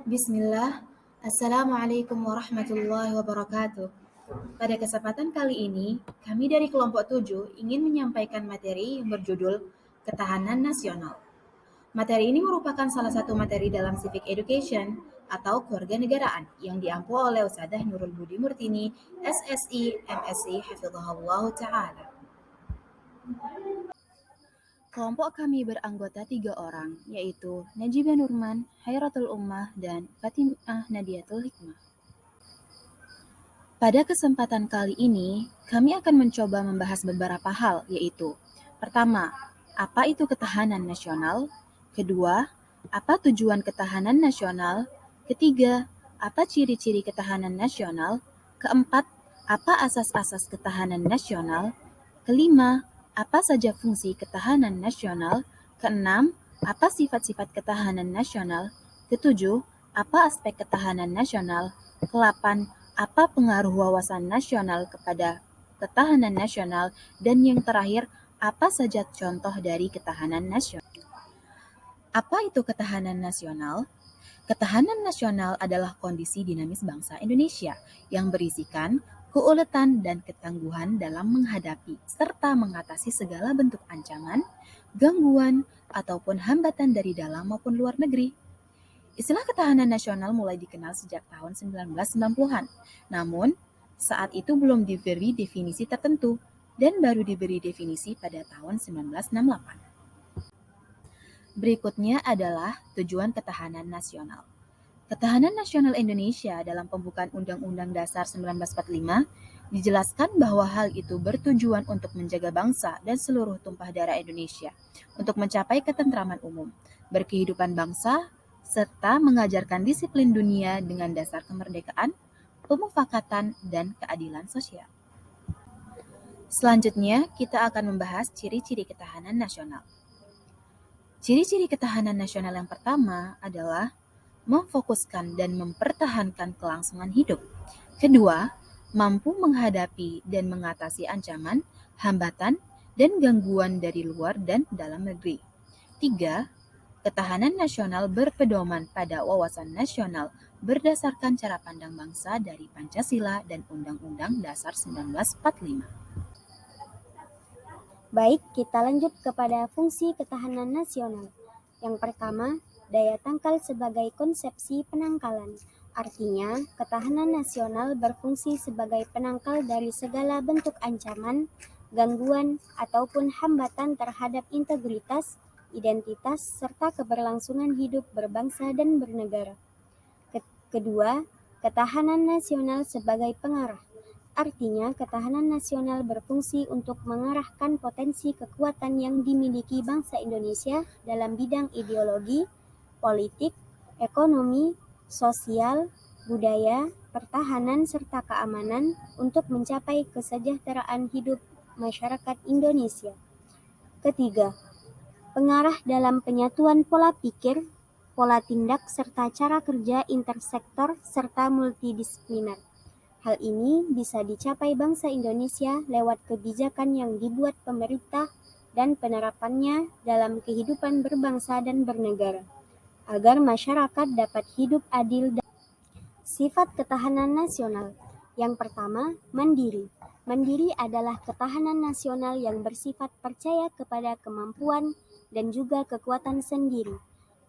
Bismillah, Assalamualaikum warahmatullahi wabarakatuh. Pada kesempatan kali ini, kami dari kelompok 7 ingin menyampaikan materi yang berjudul Ketahanan Nasional. Materi ini merupakan salah satu materi dalam Civic Education atau kewarganegaraan yang diampu oleh Ustadzah Nurul Budi Murtini, SSI, MSI, Hafizahullah Ta'ala. Kelompok kami beranggota 3 orang, yaitu Najibah Nurman, Hairatul Ummah, dan Fatimah Nadiatul Hikmah. Pada kesempatan kali ini, kami akan mencoba membahas beberapa hal, yaitu: pertama, apa itu ketahanan nasional? Kedua, apa tujuan ketahanan nasional? Ketiga, apa ciri-ciri ketahanan nasional? Keempat, apa asas-asas ketahanan nasional? Kelima, apa saja fungsi ketahanan nasional? Keenam, apa sifat-sifat ketahanan nasional? Ketujuh, apa aspek ketahanan nasional? Kelapan, apa pengaruh wawasan nasional kepada ketahanan nasional? Dan yang terakhir, apa saja contoh dari ketahanan nasional? Apa itu ketahanan nasional? Ketahanan nasional adalah kondisi dinamis bangsa Indonesia yang berisikan keuletan dan ketangguhan dalam menghadapi serta mengatasi segala bentuk ancaman, gangguan, ataupun hambatan dari dalam maupun luar negeri. Istilah ketahanan nasional mulai dikenal sejak tahun 1990-an. Namun, saat itu belum diberi definisi tertentu dan baru diberi definisi pada tahun 1968. Berikutnya adalah tujuan ketahanan nasional. Ketahanan nasional Indonesia dalam pembukaan Undang-Undang Dasar 1945 dijelaskan bahwa hal itu bertujuan untuk menjaga bangsa dan seluruh tumpah darah Indonesia untuk mencapai ketentraman umum, berkehidupan bangsa, serta mengajarkan disiplin dunia dengan dasar kemerdekaan, pemufakatan, dan keadilan sosial. Selanjutnya, kita akan membahas ciri-ciri ketahanan nasional. Ciri-ciri ketahanan nasional yang pertama adalah memfokuskan dan mempertahankan kelangsungan hidup. Kedua, mampu menghadapi dan mengatasi ancaman, hambatan, dan gangguan dari luar dan dalam negeri. Tiga, ketahanan nasional berpedoman pada wawasan nasional berdasarkan cara pandang bangsa dari Pancasila dan Undang-Undang Dasar 1945. Baik, kita lanjut kepada fungsi ketahanan nasional. Yang pertama, daya tangkal sebagai konsepsi penangkalan. Artinya, ketahanan nasional berfungsi sebagai penangkal dari segala bentuk ancaman, gangguan, ataupun hambatan terhadap integritas, identitas, serta keberlangsungan hidup berbangsa dan bernegara. Kedua, ketahanan nasional sebagai pengarah. Artinya, ketahanan nasional berfungsi untuk mengarahkan potensi kekuatan yang dimiliki bangsa Indonesia dalam bidang ideologi, politik, ekonomi, sosial, budaya, pertahanan, serta keamanan untuk mencapai kesejahteraan hidup masyarakat Indonesia. Ketiga, pengarah dalam penyatuan pola pikir, pola tindak, serta cara kerja intersektor serta multidisipliner. Hal ini bisa dicapai bangsa Indonesia lewat kebijakan yang dibuat pemerintah dan penerapannya dalam kehidupan berbangsa dan bernegara, agar masyarakat dapat hidup adil dan sifat ketahanan nasional. Yang pertama, mandiri. Mandiri adalah ketahanan nasional yang bersifat percaya kepada kemampuan dan juga kekuatan sendiri,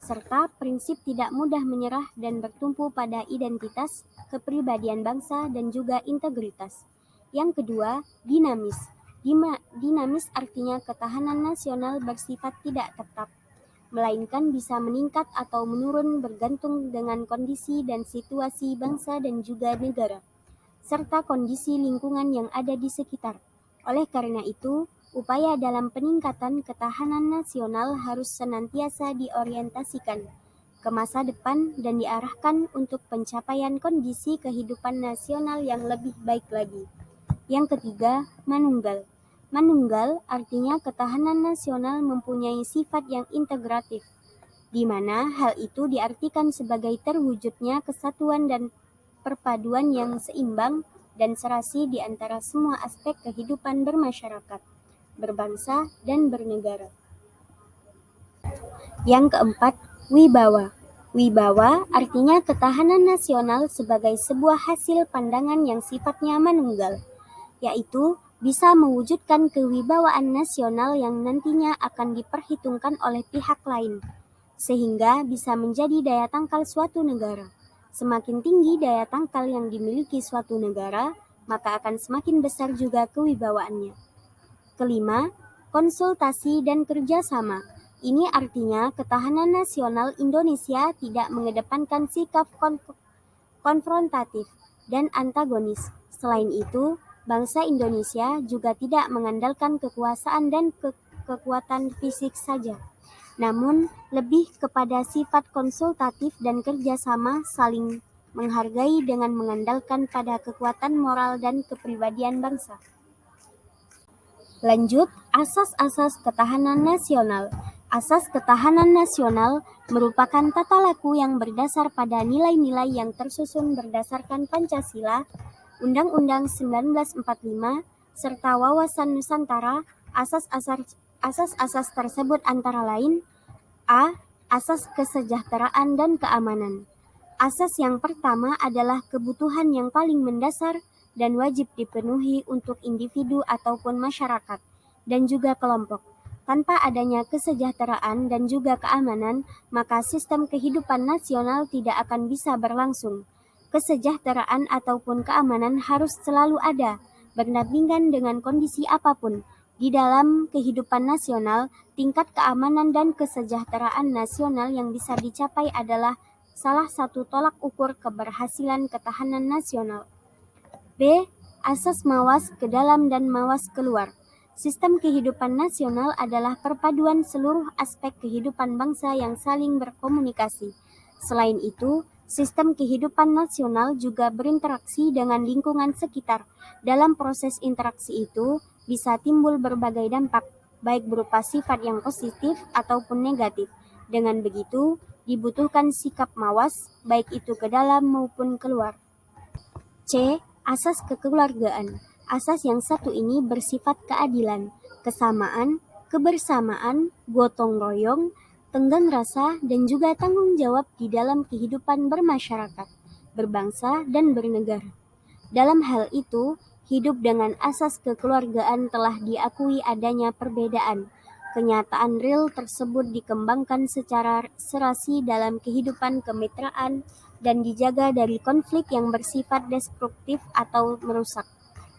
serta prinsip tidak mudah menyerah dan bertumpu pada identitas, kepribadian bangsa, dan juga integritas. Yang kedua, dinamis. Dinamis artinya ketahanan nasional bersifat tidak tetap, melainkan bisa meningkat atau menurun bergantung dengan kondisi dan situasi bangsa dan juga negara, serta kondisi lingkungan yang ada di sekitar. Oleh karena itu, upaya dalam peningkatan ketahanan nasional harus senantiasa diorientasikan ke masa depan dan diarahkan untuk pencapaian kondisi kehidupan nasional yang lebih baik lagi. Yang ketiga, manunggal. Manunggal artinya ketahanan nasional mempunyai sifat yang integratif, di mana hal itu diartikan sebagai terwujudnya kesatuan dan perpaduan yang seimbang dan serasi di antara semua aspek kehidupan bermasyarakat, berbangsa, dan bernegara. Yang keempat, wibawa. Wibawa artinya ketahanan nasional sebagai sebuah hasil pandangan yang sifatnya manunggal, yaitu bisa mewujudkan kewibawaan nasional yang nantinya akan diperhitungkan oleh pihak lain, sehingga bisa menjadi daya tangkal suatu negara. Semakin tinggi daya tangkal yang dimiliki suatu negara, maka akan semakin besar juga kewibawaannya. Kelima, konsultasi dan kerjasama. Ini artinya ketahanan nasional Indonesia tidak mengedepankan sikap konfrontatif dan antagonis. Selain itu, bangsa Indonesia juga tidak mengandalkan kekuasaan dan kekuatan fisik saja, namun lebih kepada sifat konsultatif dan kerjasama saling menghargai dengan mengandalkan pada kekuatan moral dan kepribadian bangsa. Lanjut, asas-asas ketahanan nasional. Asas ketahanan nasional merupakan tata laku yang berdasar pada nilai-nilai yang tersusun berdasarkan Pancasila, Undang-Undang 1945, serta wawasan Nusantara. Asas-asas tersebut antara lain: A. Asas kesejahteraan dan keamanan. Asas yang pertama adalah kebutuhan yang paling mendasar dan wajib dipenuhi untuk individu ataupun masyarakat, dan juga kelompok. Tanpa adanya kesejahteraan dan juga keamanan, maka sistem kehidupan nasional tidak akan bisa berlangsung. Kesejahteraan ataupun keamanan harus selalu ada, berdampingan dengan kondisi apapun. Di dalam kehidupan nasional, tingkat keamanan dan kesejahteraan nasional yang bisa dicapai adalah salah satu tolak ukur keberhasilan ketahanan nasional. B. Asas mawas ke dalam dan mawas keluar. Sistem kehidupan nasional adalah perpaduan seluruh aspek kehidupan bangsa yang saling berkomunikasi. Selain itu, sistem kehidupan nasional juga berinteraksi dengan lingkungan sekitar. Dalam proses interaksi itu, bisa timbul berbagai dampak, baik berupa sifat yang positif ataupun negatif. Dengan begitu, dibutuhkan sikap mawas, baik itu ke dalam maupun keluar. C. Asas kekeluargaan. Asas yang satu ini bersifat keadilan, kesamaan, kebersamaan, gotong royong, tenggang rasa, dan juga tanggung jawab di dalam kehidupan bermasyarakat, berbangsa, dan bernegara. Dalam hal itu, hidup dengan asas kekeluargaan telah diakui adanya perbedaan. Kenyataan real tersebut dikembangkan secara serasi dalam kehidupan kemitraan dan dijaga dari konflik yang bersifat destruktif atau merusak.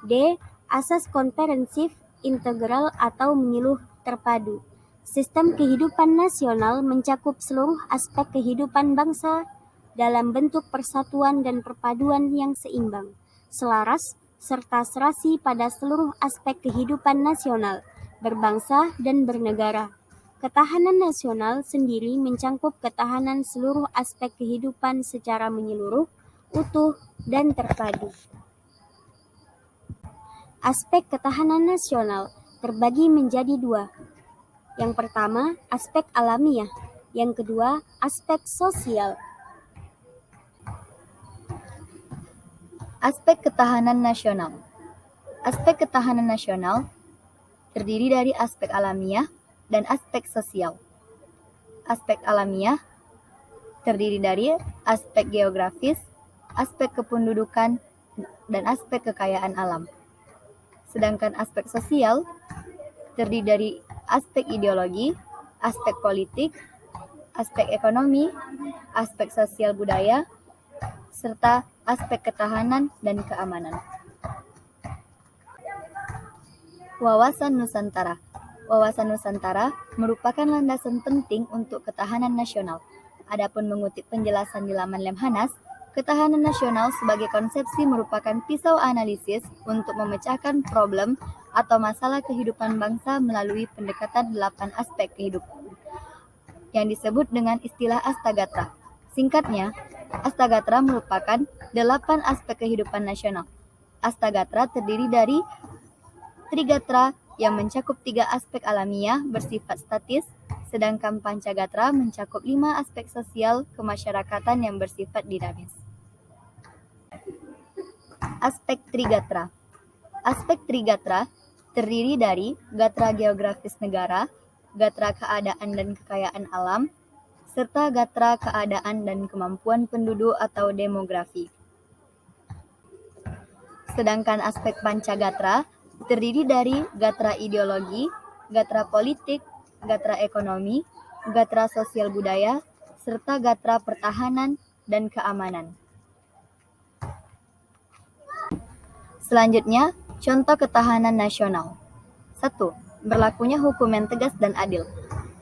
D. Asas komprehensif, integral atau menyeluruh terpadu. Sistem kehidupan nasional mencakup seluruh aspek kehidupan bangsa dalam bentuk persatuan dan perpaduan yang seimbang, selaras, serta serasi pada seluruh aspek kehidupan nasional, berbangsa dan bernegara. Ketahanan nasional sendiri mencakup ketahanan seluruh aspek kehidupan secara menyeluruh, utuh, dan terpadu. Aspek ketahanan nasional terbagi menjadi dua. Yang pertama, aspek alamiah. Yang kedua, aspek sosial. Aspek ketahanan nasional. Aspek ketahanan nasional terdiri dari aspek alamiah dan aspek sosial. Aspek alamiah terdiri dari aspek geografis, aspek kependudukan, dan aspek kekayaan alam. Sedangkan aspek sosial terdiri dari aspek ideologi, aspek politik, aspek ekonomi, aspek sosial budaya, serta aspek ketahanan dan keamanan. Wawasan Nusantara. Wawasan Nusantara merupakan landasan penting untuk ketahanan nasional. Adapun mengutip penjelasan di laman Lemhanas, ketahanan nasional sebagai konsepsi merupakan pisau analisis untuk memecahkan problem atau masalah kehidupan bangsa melalui pendekatan 8 aspek kehidupan, yang disebut dengan istilah Astagatra. Singkatnya, Astagatra merupakan 8 aspek kehidupan nasional. Astagatra terdiri dari Trigatra yang mencakup 3 aspek alamiah bersifat statis, sedangkan Pancagatra mencakup 5 aspek sosial kemasyarakatan yang bersifat dinamis. Aspek Trigatra. Aspek Trigatra terdiri dari gatra geografis negara, gatra keadaan dan kekayaan alam, serta gatra keadaan dan kemampuan penduduk atau demografi. Sedangkan aspek pancagatra terdiri dari gatra ideologi, gatra politik, gatra ekonomi, gatra sosial budaya, serta gatra pertahanan dan keamanan. Selanjutnya, contoh ketahanan nasional. 1. Berlakunya hukum yang tegas dan adil.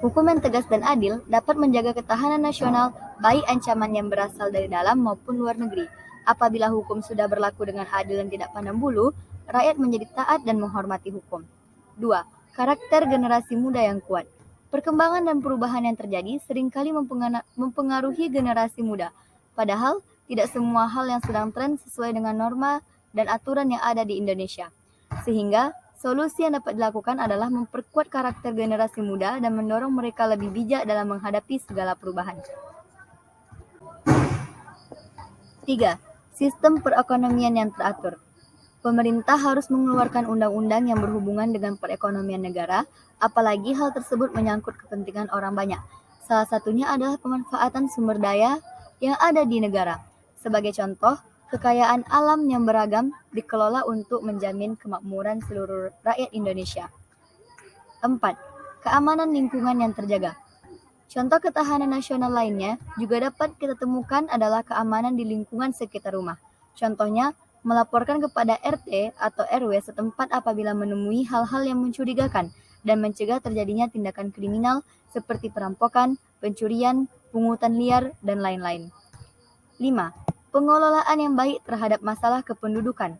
Hukum yang tegas dan adil dapat menjaga ketahanan nasional baik ancaman yang berasal dari dalam maupun luar negeri. Apabila hukum sudah berlaku dengan adil dan tidak pandang bulu, rakyat menjadi taat dan menghormati hukum. 2. Karakter generasi muda yang kuat. Perkembangan dan perubahan yang terjadi seringkali mempengaruhi generasi muda. Padahal, tidak semua hal yang sedang tren sesuai dengan norma dan aturan yang ada di Indonesia. Sehingga, solusi yang dapat dilakukan adalah memperkuat karakter generasi muda dan mendorong mereka lebih bijak dalam menghadapi segala perubahan. 3. Sistem perekonomian yang teratur. Pemerintah harus mengeluarkan undang-undang yang berhubungan dengan perekonomian negara, apalagi hal tersebut menyangkut kepentingan orang banyak. Salah satunya adalah pemanfaatan sumber daya yang ada di negara. Sebagai contoh, kekayaan alam yang beragam dikelola untuk menjamin kemakmuran seluruh rakyat Indonesia. 4. Keamanan lingkungan yang terjaga. Contoh ketahanan nasional lainnya juga dapat kita temukan adalah keamanan di lingkungan sekitar rumah. Contohnya, melaporkan kepada RT atau RW setempat apabila menemui hal-hal yang mencurigakan dan mencegah terjadinya tindakan kriminal seperti perampokan, pencurian, pungutan liar, dan lain-lain. 5. Pengelolaan yang baik terhadap masalah kependudukan.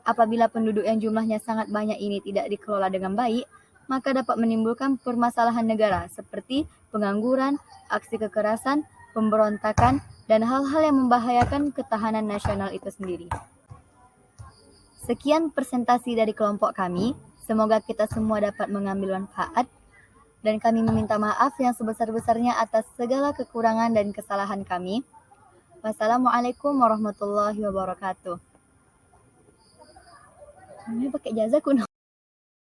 Apabila penduduk yang jumlahnya sangat banyak ini tidak dikelola dengan baik, maka dapat menimbulkan permasalahan negara seperti pengangguran, aksi kekerasan, pemberontakan, dan hal-hal yang membahayakan ketahanan nasional itu sendiri. Sekian presentasi dari kelompok kami. Semoga kita semua dapat mengambil manfaat, dan kami meminta maaf yang sebesar-besarnya atas segala kekurangan dan kesalahan kami. Wassalamualaikum warahmatullahi wabarakatuh. Ini pakai jasa kuno.